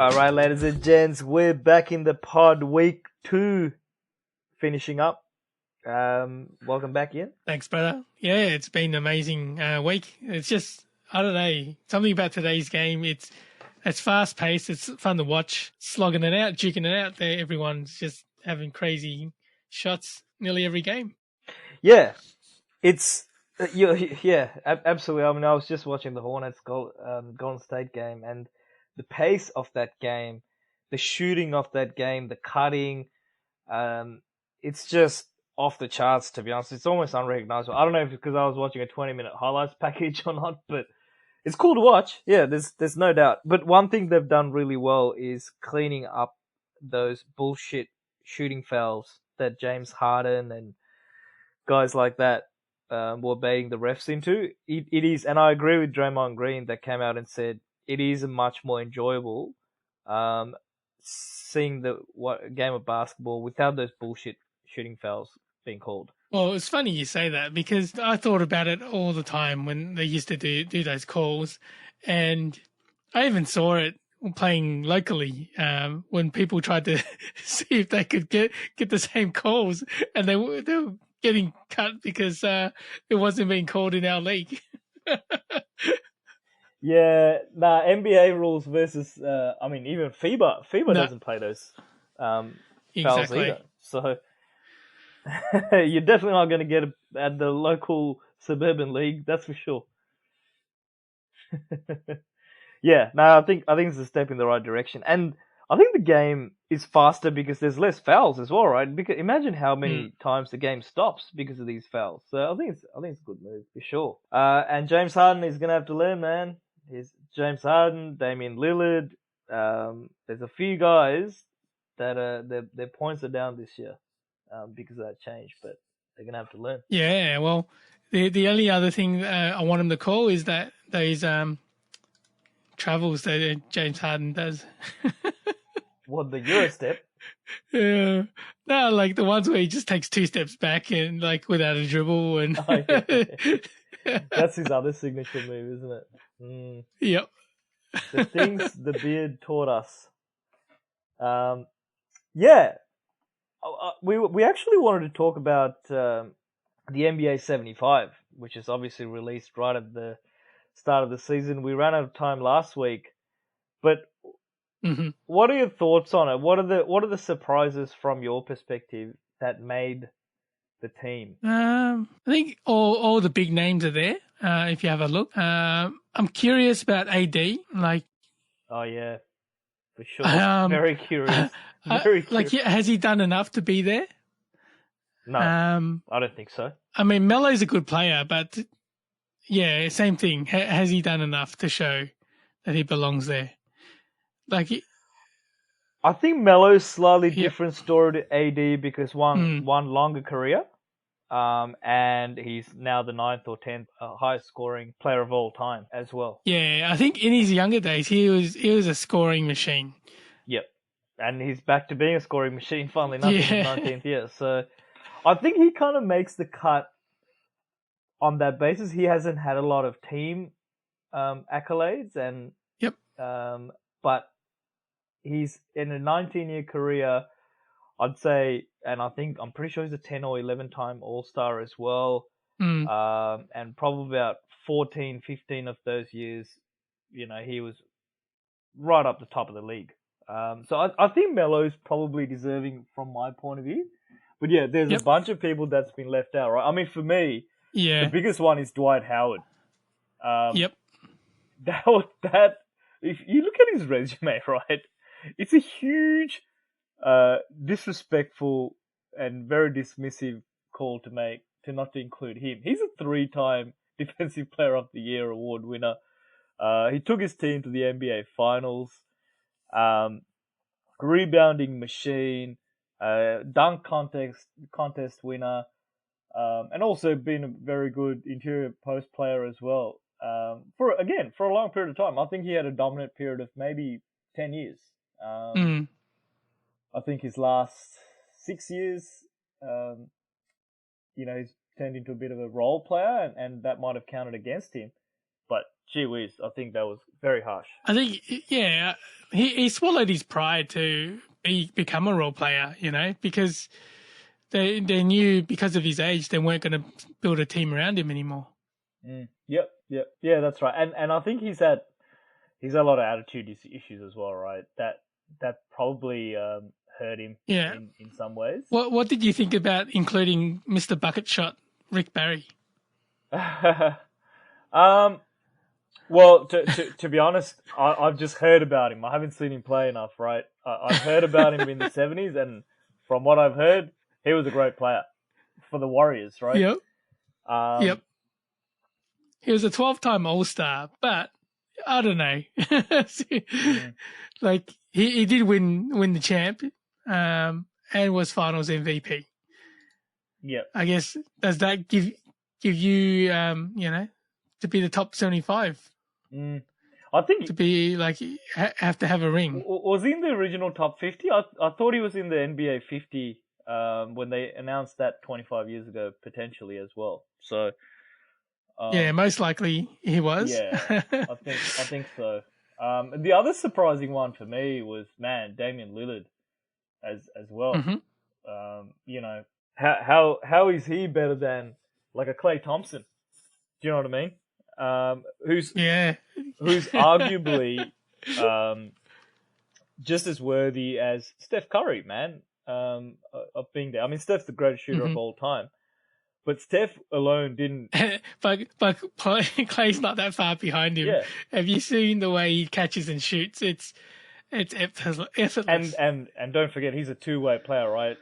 All right, ladies and gents, we're back in the pod, week 2, finishing up. Welcome back, Ian. Thanks, brother. Yeah, it's been an amazing week. It's just, I don't know, something about today's game. It's fast paced. It's fun to watch. Slogging it out, duking it out. There, everyone's just having crazy shots nearly every game. Yeah, it's absolutely. I mean, I was just watching the Hornets Golden State game, and the pace of that game, the shooting of that game, the cutting, it's just off the charts. To be honest, it's almost unrecognizable. I don't know if because I was watching a 20-minute highlights package or not, but it's cool to watch. Yeah, there's no doubt. But one thing they've done really well is cleaning up those bullshit shooting fouls that James Harden and guys like that were baiting the refs into. It is, and I agree with Draymond Green that came out and said it is much more enjoyable seeing the game of basketball without those bullshit shooting fouls being called. Well, it's funny you say that because I thought about it all the time when they used to do those calls, and I even saw it playing locally when people tried to see if they could get the same calls, and they were getting cut because it wasn't being called in our league. Yeah, NBA rules versus I mean even FIBA doesn't play those fouls Exactly. either. So you're definitely not going to get it at the local suburban league, that's for sure. Yeah, no, I think it's a step in the right direction, and I think the game is faster because there's less fouls as well, right? Because imagine how many times the game stops because of these fouls. So I think it's a good move for sure. And James Harden is gonna have to learn, man. He's James Harden, Damian Lillard. There's a few guys that their points are down this year because of that change, but they're gonna have to learn. Yeah, well, the only other thing I want him to call is that those travels that James Harden does. What, the Euro step? Yeah, no, like the ones where he just takes 2 steps back and like without a dribble, and Oh, yeah. That's his other signature move, isn't it? Yep. The things the beard taught us. Yeah, we actually wanted to talk about the NBA 75, which is obviously released right at the start of the season. We ran out of time last week, but what are your thoughts on it? What are the surprises from your perspective that made the team? I think all the big names are there. If you have a look, I'm curious about AD. Like, oh yeah, for sure. Very curious. Very curious. Like, has he done enough to be there? No, I don't think so. I mean, Melo's a good player, but yeah, same thing. Has he done enough to show that he belongs there? Like, I think Melo's slightly different story to AD because one longer career, and he's now the 9th or 10th highest scoring player of all time as well. Yeah, I think in his younger days he was a scoring machine. Yep, and he's back to being a scoring machine finally, not in his 19th year. So I think he kind of makes the cut on that basis. He hasn't had a lot of team accolades, and but he's in a 19-year career, I'd say, and I'm pretty sure he's a 10 or 11 time All-Star as well. And probably about 14, 15 of those years, he was right up the top of the league. So I think Melo's probably deserving from my point of view. But yeah, there's a bunch of people that's been left out, right? I mean, for me, the biggest one is Dwight Howard. That if you look at his resume, right, it's a huge, disrespectful and very dismissive call to make to not to include him. He's a 3-time Defensive Player of the Year award winner. He took his team to the NBA Finals. Rebounding machine, dunk contest winner, and also been a very good interior post player as well. For a long period of time. I think he had a dominant period of maybe 10 years. I think his last 6 years, he's turned into a bit of a role player, and that might have counted against him. But gee whiz, I think that was very harsh. I think, yeah, he swallowed his pride to become a role player, because they knew because of his age they weren't going to build a team around him anymore. Yep, yeah, that's right. And I think he's had a lot of attitude issues as well, right? That probably hurt him Yeah. in some ways. What did you think about including Mr. Bucket Shot, Rick Barry? Well, to be honest, I've just heard about him. I haven't seen him play enough, right? I've heard about him in the 70s, and from what I've heard, he was a great player for the Warriors, right? Yep. Um, Yep. He was a 12-time All-Star, but I don't know. Like he did win the champ, and was Finals MVP. Yeah. I guess does that give you to be the top 75? I think To be like have to have a ring. Was he in the original top 50? I thought he was in the NBA 50 when they announced that 25 years ago potentially as well. So yeah, most likely he was. Yeah, I think so. The other surprising one for me was Damian Lillard as well. Mm-hmm. How is he better than like a Klay Thompson? Do you know what I mean? Who's arguably just as worthy as Steph Curry, man, of being there. I mean, Steph's the greatest shooter of all time, but Steph alone didn't. but Clay's not that far behind him. Yeah. Have you seen the way he catches and shoots? It's effortless. And don't forget, he's a two-way player, right?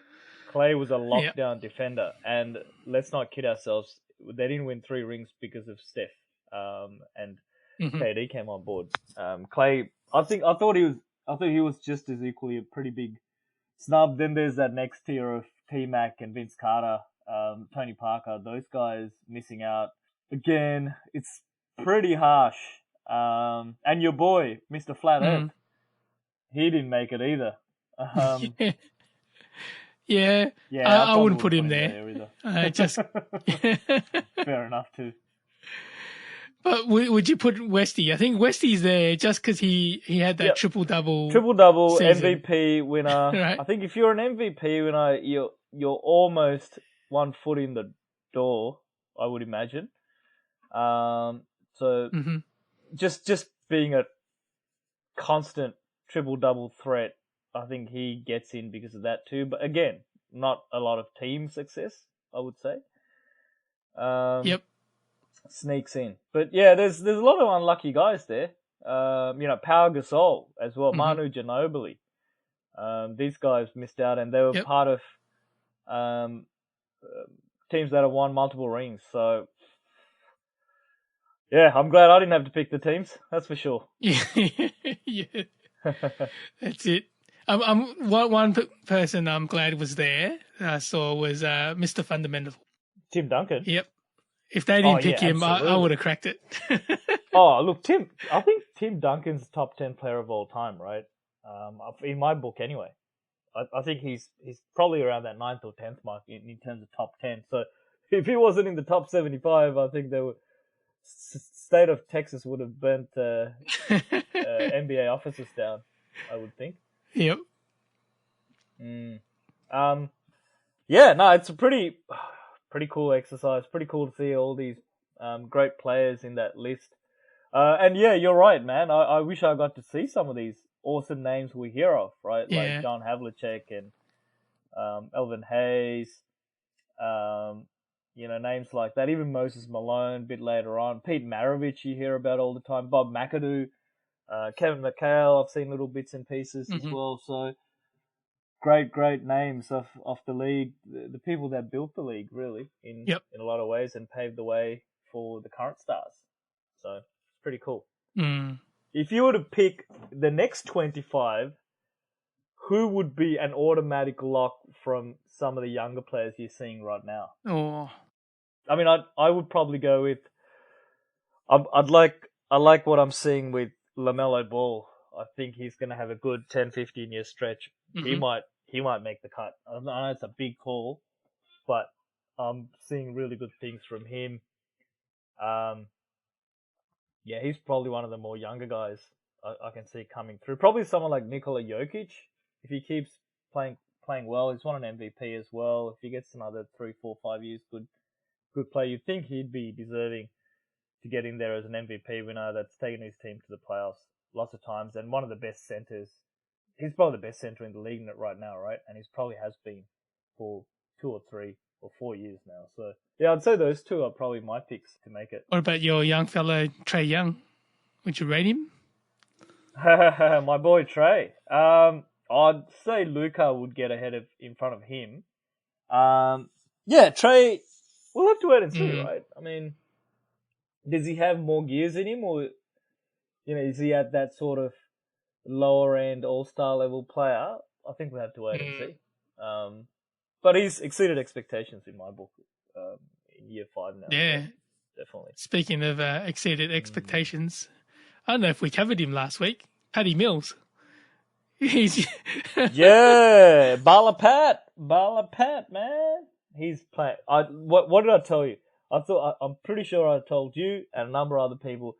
Clay was a lockdown defender, and let's not kid ourselves. They didn't win 3 rings because of Steph, and KD came on board. Clay, I thought he was just as equally a pretty big snub. Then there's that next tier of T-Mac and Vince Carter, Tony Parker. Those guys missing out again. It's pretty harsh. And your boy, Mr. Flat Earth, he didn't make it either. Yeah, I wouldn't put him there. Just fair enough too. But would you put Westy? I think Westy's there just because he had that triple double MVP winner. Right. I think if you're an MVP winner, you're almost 1 foot in the door, I would imagine. So just being a constant triple double threat, I think he gets in because of that too. But again, not a lot of team success, I would say. Yep. Sneaks in. But yeah, there's a lot of unlucky guys there. Pau Gasol as well, Manu Ginobili. These guys missed out, and they were part of teams that have won multiple rings. So yeah, I'm glad I didn't have to pick the teams. That's for sure. Yeah. That's it. One person I'm glad was there. I saw was Mr. Fundamental. Tim Duncan. Yep. If they didn't pick him, I would have cracked it. Look, I think Tim Duncan's top 10 player of all time, right? In my book, anyway. I think he's probably around that 9th or 10th mark in terms of top 10. So if he wasn't in the top 75, I think state of Texas would have burnt NBA offices down, I would think. Yep. It's a pretty cool exercise. Pretty cool to see all these great players in that list. And yeah, you're right, man. I wish I got to see some of these awesome names we hear of, right? Yeah. Like John Havlicek and Elvin Hayes. Names like that. Even Moses Malone a bit later on. Pete Maravich you hear about all the time. Bob McAdoo. Kevin McHale, I've seen little bits and pieces as well. So great names of the league, the people that built the league really in a lot of ways and paved the way for the current stars. So it's pretty cool. If you were to pick the next 25, who would be an automatic lock from some of the younger players you're seeing right now? I mean, I would probably go with. I like what I'm seeing with LaMelo Ball. I think he's going to have a good 10, 15 year stretch. He might make the cut. I know it's a big call, but I'm seeing really good things from him. Yeah, he's probably one of the more younger guys I can see coming through. Probably someone like Nikola Jokic, if he keeps playing well. He's won an MVP as well. If he gets another 3, 4, 5 years, good play, you'd think he'd be deserving to get in there as an MVP winner that's taken his team to the playoffs lots of times, and one of the best centers. He's probably the best center in the league right now, right? And he's probably has been for 2 or 3 or 4 years now. So yeah, I'd say those two are probably my picks to make it. What about your young fellow Trey Young? Would you rate him? My boy Trey. I'd say Luka would get in front of him. Yeah, Trey. We'll have to wait and see, right? I mean, does he have more gears in him, or is he at that sort of lower end all-star level player? I think we'll have to wait and see. But he's exceeded expectations in my book in year 5 now. Yeah, so definitely. Speaking of exceeded expectations, I don't know if we covered him last week. Paddy Mills. Yeah, Bala Pat, man. He's playing. What did I tell you? I'm pretty sure I told you and a number of other people.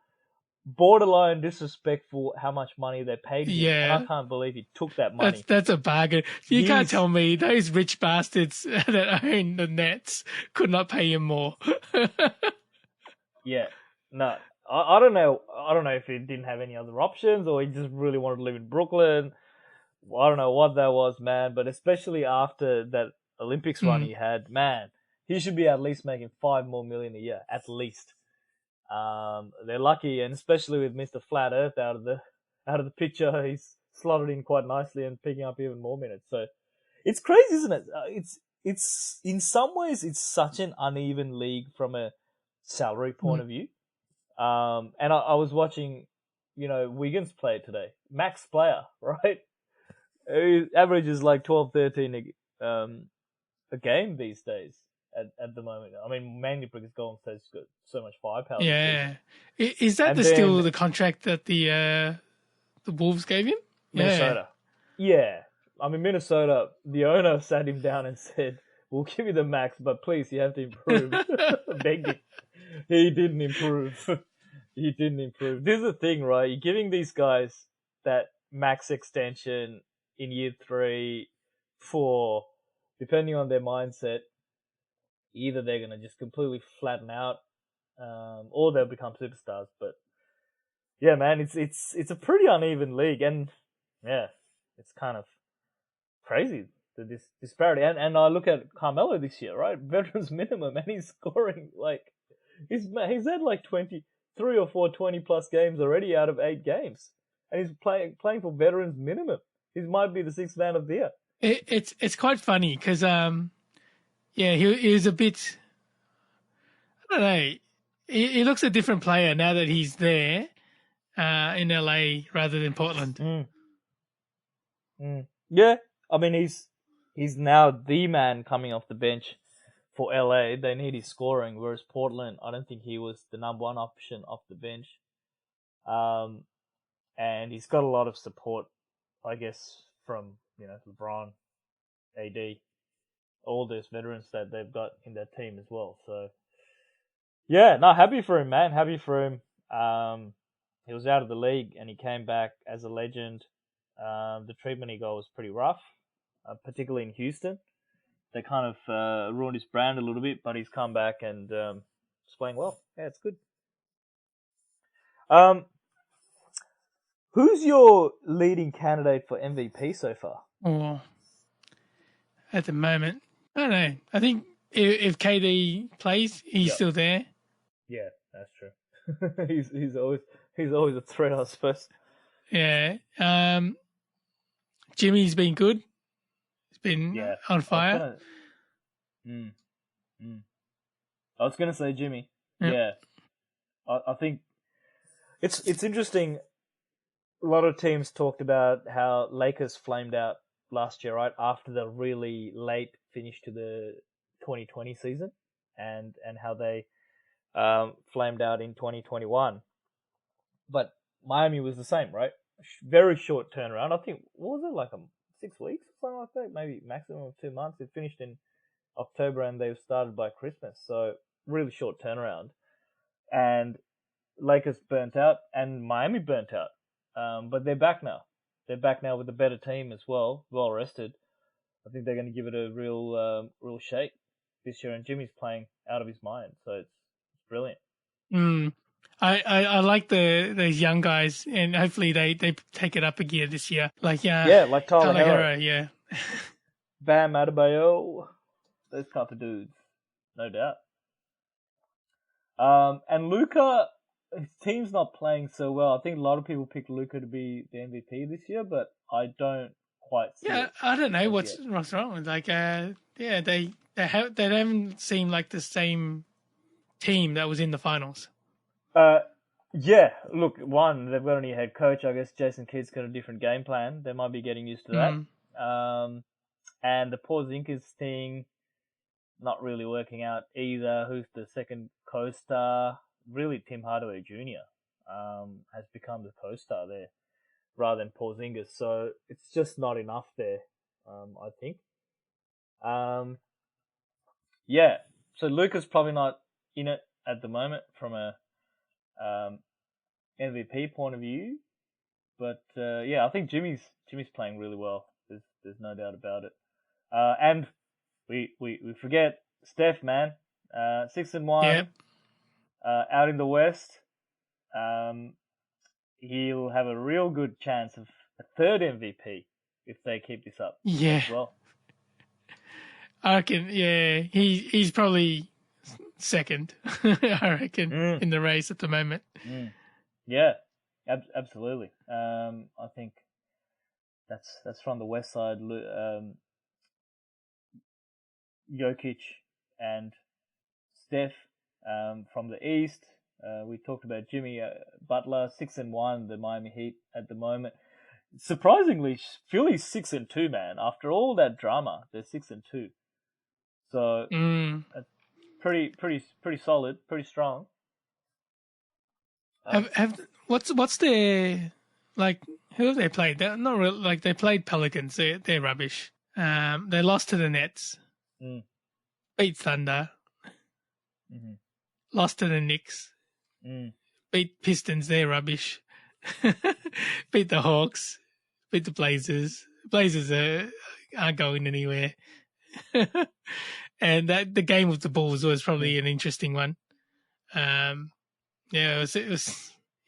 Borderline disrespectful how much money they paid him. Yeah. And I can't believe he took that money. That's a bargain. You can't tell me those rich bastards that own the Nets could not pay him more. Yeah. No. I don't know. I don't know if he didn't have any other options or he just really wanted to live in Brooklyn. I don't know what that was, man. But especially after that Olympics run he had, man, he should be at least making $5 more million a year, at least. They're lucky, and especially with Mr. Flat Earth out of the picture, he's slotted in quite nicely and picking up even more minutes. So it's crazy, isn't it? It's in some ways it's such an uneven league from a salary point of view. And I was watching, Wiggins play today, max player, right? He averages like 12, 13 a game these days. At the moment, I mean, mainly because Golden State's got so much firepower. Yeah, is that still the contract that the Wolves gave him? Minnesota. Yeah, I mean Minnesota. The owner sat him down and said, "We'll give you the max, but please, you have to improve." Begged him. He didn't improve. He didn't improve. This is the thing, right? You're giving these guys that max extension in year 3, 4, depending on their mindset. Either they're going to just completely flatten out, or they'll become superstars. But yeah, man, it's a pretty uneven league, and yeah, it's kind of crazy this disparity. And I look at Carmelo this year, right? Veterans minimum, and he's scoring like he's had like 3 or 4 20+ games already out of 8 games, and he's playing for veterans minimum. He might be the 6th man of the year. It's quite funny because yeah, he was a bit. I don't know. He looks a different player now that he's there in LA rather than Portland. Yeah, I mean he's now the man coming off the bench for LA. They need his scoring, whereas Portland, I don't think he was the number one option off the bench. And he's got a lot of support, I guess, from LeBron, AD. All those veterans that they've got in their team as well. So, yeah, no, happy for him, man. Happy for him. He was out of the league and he came back as a legend. The treatment he got was pretty rough, particularly in Houston. They kind of ruined his brand a little bit, but he's come back and he's playing well. Yeah, it's good. Who's your leading candidate for MVP so far? Well, at the moment, I don't know. I think if KD plays, he's still there. Yeah, that's true. he's always a threat, I suppose. Yeah. Jimmy's been good. He's been on fire. I was gonna say Jimmy. Yep. Yeah. I think it's interesting. A lot of teams talked about how Lakers flamed out last year, right, after the really late finish to the 2020 season, and how they flamed out in 2021. But Miami was the same, right? Very short turnaround. I think, what was it, like 6 weeks or something like that? Maybe maximum of 2 months. It finished in October and they started by Christmas. So really short turnaround. And Lakers burnt out and Miami burnt out. But they're back now. They're back now with a better team as well rested. I think they're going to give it a real shake this year. And Jimmy's playing out of his mind, so it's brilliant. I like those young guys, and hopefully they take it up a gear this year. Like like Tyler Hero, yeah. Bam Adebayo, those type of dudes, no doubt. And Luka, his team's not playing so well. I think a lot of people picked Luka to be the MVP this year, but I don't quite see it. I don't know what's wrong. Like, they haven't seemed like the same team that was in the finals. Look, one, they've got a new head coach. I guess Jason Kidd's got a different game plan. They might be getting used to that. And the Porzingis thing, not really working out either. Who's the second co-star? Really, Tim Hardaway Jr. Has become the co-star there rather than Porzingis. So it's just not enough there, I think. So Luka's probably not in it at the moment from a MVP point of view. But I think Jimmy's playing really well. There's no doubt about it. And we forget Steph, man. 6-1. Yeah. Out in the West. He'll have a real good chance of a third MVP if they keep this up. Yeah. As well. I reckon. Yeah, he's probably second. I reckon in the race at the moment. Yeah, absolutely. I think that's from the West side. Jokic and Steph. From the East, we talked about Jimmy Butler, 6-1, the Miami Heat at the moment. Surprisingly, Philly's 6-2, man. After all that drama, they're 6-2. So pretty solid, pretty strong. What's their, like, who have they played? They're not really, like, they played Pelicans. They're rubbish. They lost to the Nets. Beat Thunder. Lost to the Knicks. Beat Pistons. They're rubbish. Beat the Hawks. Beat the Blazers. Blazers aren't going anywhere. And the game with the Bulls was probably an interesting one. It was.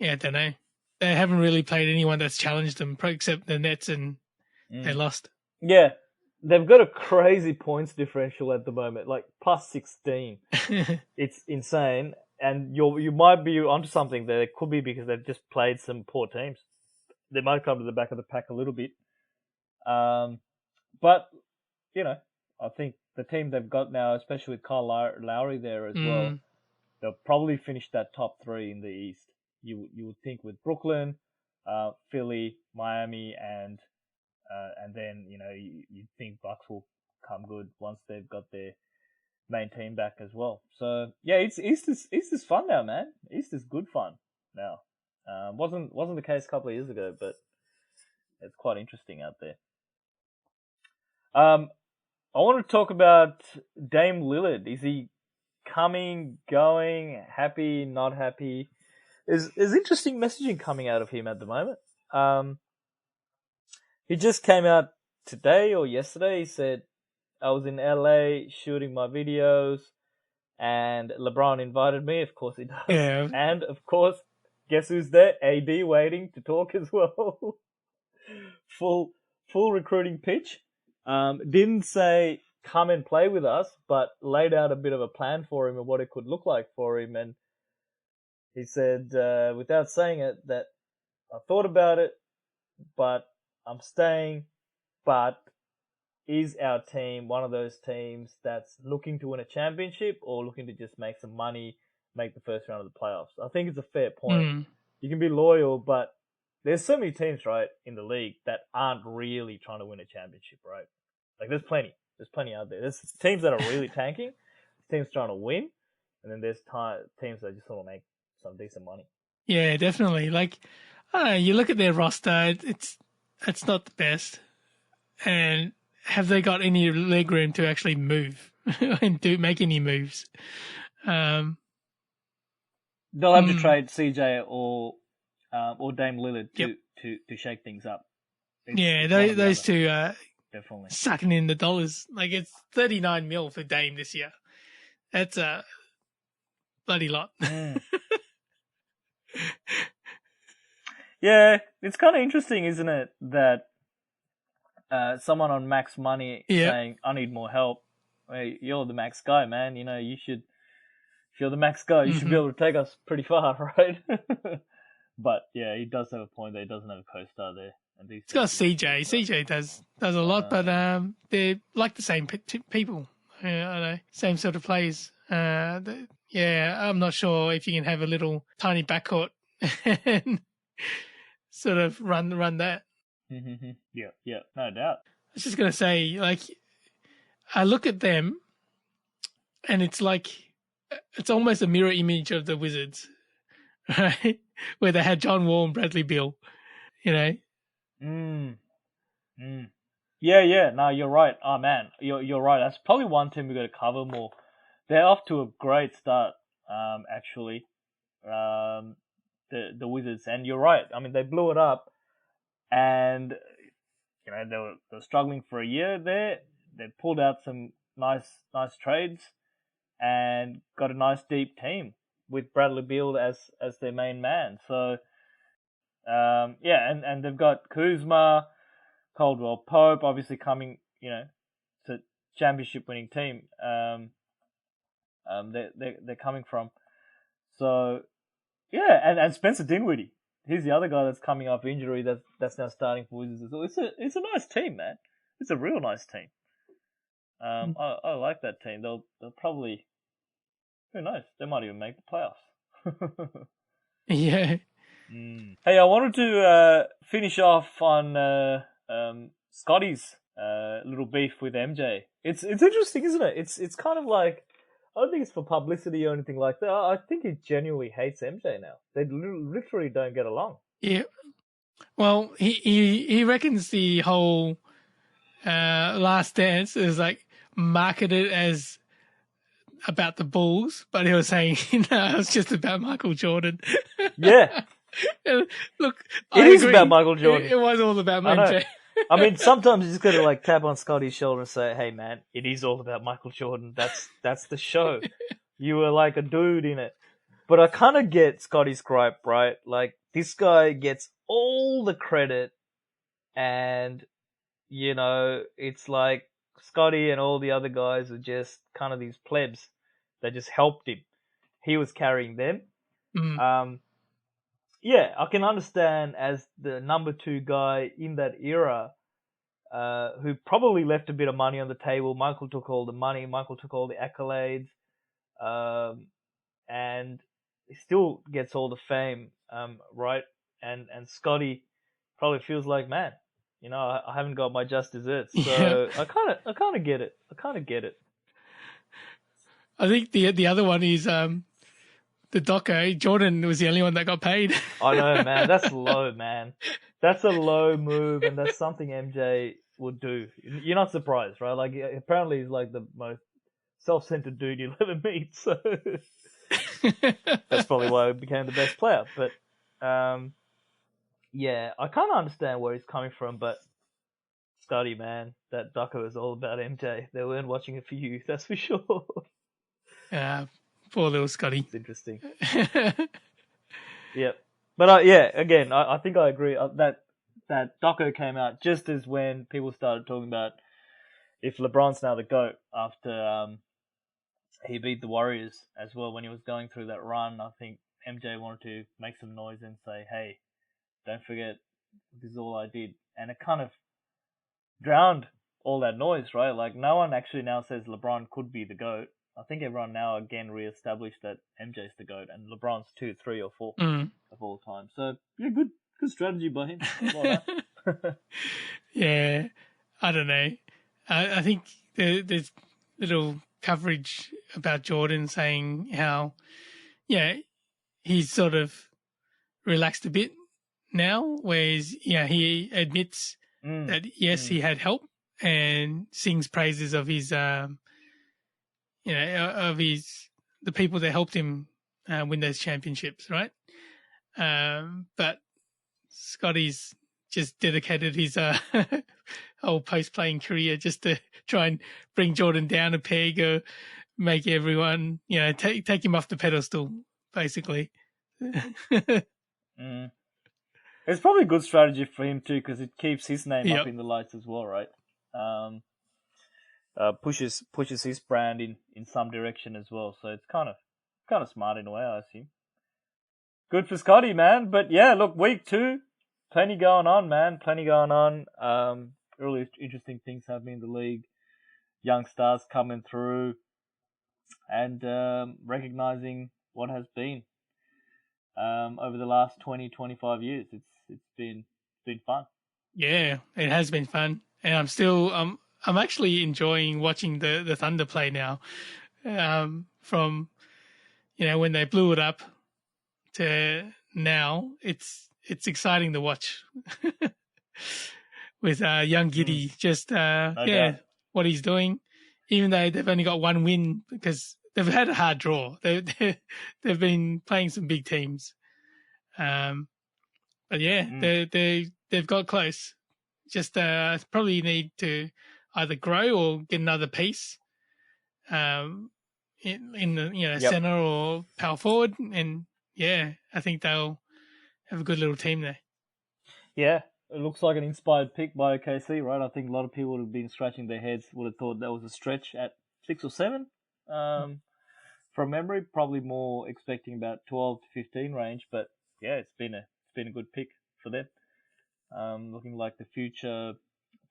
I don't know. They haven't really played anyone that's challenged them except the Nets, and they lost. Yeah, they've got a crazy points differential at the moment, like plus 16. It's insane, and you might be onto something there. It could be because they've just played some poor teams. They might come to the back of the pack a little bit. But I think the team they've got now, especially with Kyle Lowry there as well, they'll probably finish that top 3 in the East. You would think with Brooklyn, Philly, Miami, and then you'd think Bucks will come good once they've got their main team back as well. So yeah, East is fun now, man. East is good fun now. Wasn't the case a couple of years ago, but it's quite interesting out there. I want to talk about Dame Lillard. Is he coming, going, happy, not happy? There's interesting messaging coming out of him at the moment. He just came out today or yesterday. He said, I was in LA shooting my videos and LeBron invited me. Of course he does. Yeah. And of course, guess who's there? AD waiting to talk as well. Full recruiting pitch. Didn't say come and play with us, but laid out a bit of a plan for him and what it could look like for him. And he said, without saying it, that I thought about it, but I'm staying. But is our team one of those teams that's looking to win a championship or looking to just make some money, make the first round of the playoffs? I think it's a fair point. You can be loyal, but there's so many teams, right, in the league that aren't really trying to win a championship, right? Like, there's plenty. There's plenty out there. There's teams that are really tanking, teams trying to win, and then there's teams that just want to make some decent money. Yeah, definitely. Like, I don't know, you look at their roster, it's not the best. And have they got any leg room to actually move and make any moves? they'll have to trade CJ or Dame Lillard to shake things up. It's those two definitely sucking in the dollars. Like it's 39 mil for Dame this year. That's a bloody lot. Yeah, it's kind of interesting, isn't it, that someone on max money saying, I need more help. Hey, you're the max guy, man. You know, you should, if you're the max guy, you should be able to take us pretty far, right? But yeah, he does have a point that he doesn't have a co-star there. And it's got CJ. CJ does a lot, but they're like the same people. Same sort of players. I'm not sure if you can have a little tiny backcourt and sort of run that. Yeah, no doubt. I was just going to say, like, I look at them and it's like, it's almost a mirror image of the Wizards, right? Where they had John Wall and Bradley Beal, you know? Yeah, no, you're right. Oh, man, you're right. That's probably one team we've got to cover more. They're off to a great start, actually, the Wizards. And you're right. I mean, they blew it up. And, you know, they were struggling for a year there. They pulled out some nice trades and got a nice deep team with Bradley Beal as their main man. So, and they've got Kuzma, Caldwell Pope, obviously coming, you know, to championship winning team. They're coming from. So, yeah, and Spencer Dinwiddie. He's the other guy that's coming off injury that's now starting for Wizards as well. It's a nice team, man. It's a real nice team. I like that team. They'll probably, who knows? They might even make the playoffs. Yeah. Hey, I wanted to finish off on Scottie's little beef with MJ. It's interesting, isn't it? It's kind of like, I don't think it's for publicity or anything like that. I think he genuinely hates MJ now. They literally don't get along. Yeah. Well, he reckons the whole Last Dance is like marketed as about the Bulls, but he was saying, no, it's just about Michael Jordan. Yeah. Look, it is about Michael Jordan. It was all about MJ. I mean, sometimes you just got to like tap on Scottie's shoulder and say, "Hey, man, it is all about Michael Jordan. That's the show. You were like a dude in it." But I kind of get Scottie's gripe, right? Like this guy gets all the credit, and you know, it's like Scottie and all the other guys are just kind of these plebs that just helped him. He was carrying them. Yeah, I can understand as the number 2 guy in that era, who probably left a bit of money on the table. Michael took all the money. Michael took all the accolades, and he still gets all the fame, right? And Scottie probably feels like, man, you know, I haven't got my just desserts. So I kind of get it. I think the other one is the doco. Jordan was the only one that got paid. I know, man. That's low, man. That's a low move, and that's something MJ would do. You're not surprised, right? Like, apparently he's like the most self-centered dude you'll ever meet. So that's probably why he became the best player. But yeah, I kind of understand where he's coming from. But Scottie, man, that doco is all about MJ. They weren't watching it for you, that's for sure. Poor little Scottie. It's interesting. Yep. But yeah, again, I think I agree. That doco came out just as when people started talking about if LeBron's now the GOAT after he beat the Warriors as well when he was going through that run. I think MJ wanted to make some noise and say, hey, don't forget, this is all I did. And it kind of drowned all that noise, right? Like, no one actually now says LeBron could be the GOAT. I think everyone now again re-established that MJ's the GOAT and LeBron's 2, 3, or 4 of all time. So yeah, good strategy by him. Yeah, I don't know. I think there's little coverage about Jordan saying how, yeah, he's sort of relaxed a bit now, whereas he admits that yes, he had help and sings praises of his. Of the people that helped him win those championships, right? But Scottie's just dedicated his whole post-playing career just to try and bring Jordan down a peg or make everyone, take him off the pedestal, basically. It's probably a good strategy for him too, because it keeps his name up in the lights as well, right? Pushes his brand in some direction as well. So it's kind of smart in a way, I assume. Good for Scottie, man. But yeah, look, week 2, plenty going on, man. Plenty going on. Really interesting things happening in the league. Young stars coming through and recognizing what has been over the last 20, 25 years. It's been fun. Yeah, it has been fun, and I'm actually enjoying watching the Thunder play now. From when they blew it up to now, it's exciting to watch. With young Giddy, just what he's doing, even though they've only got one win because they've had a hard draw. They've been playing some big teams, but they've got close. Just probably need to either grow or get another piece in the center or power forward, and I think they'll have a good little team there. Yeah, it looks like an inspired pick by OKC, right? I think a lot of people would have been scratching their heads, would have thought that was a stretch at 6 or 7. From memory, probably more expecting about 12 to 15 range, but yeah, it's been a good pick for them. Looking like the future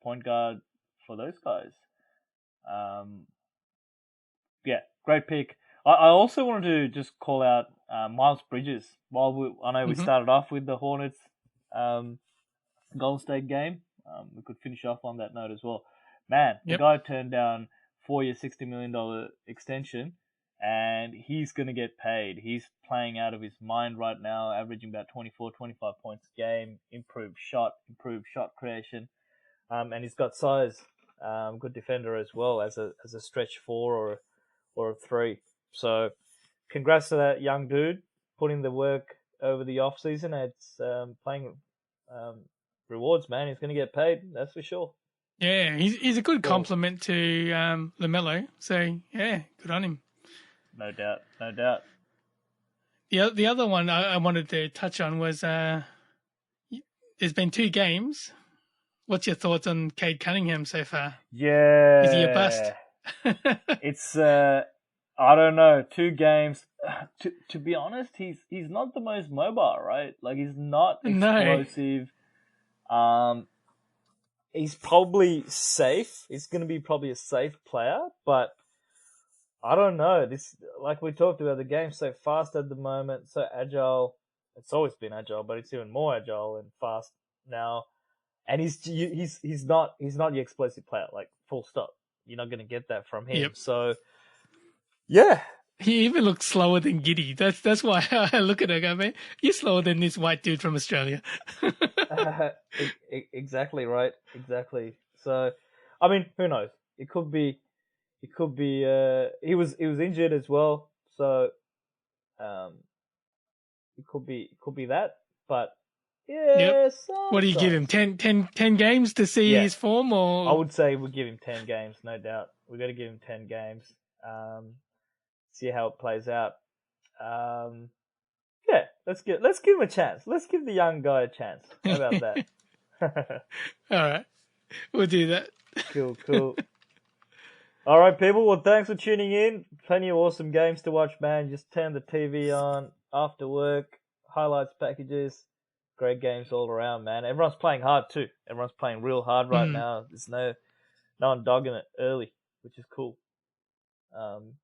point guard for those guys. Great pick. I also wanted to just call out Miles Bridges. I know we started off with the Hornets Golden State game. We could finish off on that note as well. Man, the guy turned down 4-year, $60 million extension, and he's going to get paid. He's playing out of his mind right now, averaging about 24, 25 points a game, improved shot creation, and he's got size. Good defender as well as a stretch 4 or a 3. So congrats to that young dude, putting the work over the off season. It's playing rewards, man. He's going to get paid, that's for sure. Yeah, he's a good compliment to LaMelo. So yeah, good on him. No doubt. The other one I wanted to touch on was there's been 2 games. What's your thoughts on Cade Cunningham so far? Yeah, is he a bust? It's I don't know. 2 games. To be honest, he's not the most mobile, right? Like, he's not explosive. No. He's probably safe. He's going to be probably a safe player, but I don't know. This, like we talked about, the game's so fast at the moment, so agile. It's always been agile, but it's even more agile and fast now. And he's not the explosive player, like, full stop. You're not going to get that from him. Yep. So, yeah. He even looks slower than Giddy. That's why I look at him and go, man, you're slower than this white dude from Australia. Exactly right. Exactly. So, I mean, who knows? It could be. He was injured as well. So, it could be that. But yeah. Yep. What do you give him? 10 games to see his form, or I would say we'll give him 10 games, no doubt. We've got to give him 10 games. See how it plays out. Yeah, let's give him a chance. Let's give the young guy a chance. How about that? All right, we'll do that. Cool. All right, people. Well, thanks for tuning in. Plenty of awesome games to watch, man. Just turn the TV on after work. Highlights packages. Great games all around, man. Everyone's playing hard too. Everyone's playing real hard right now. There's no one dogging it early, which is cool.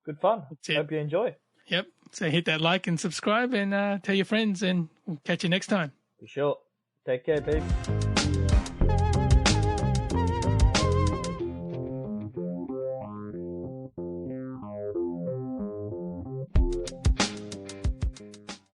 Good fun. Hope you enjoy. Yep. So hit that like and subscribe and tell your friends, and we'll catch you next time. For sure. Take care, babe.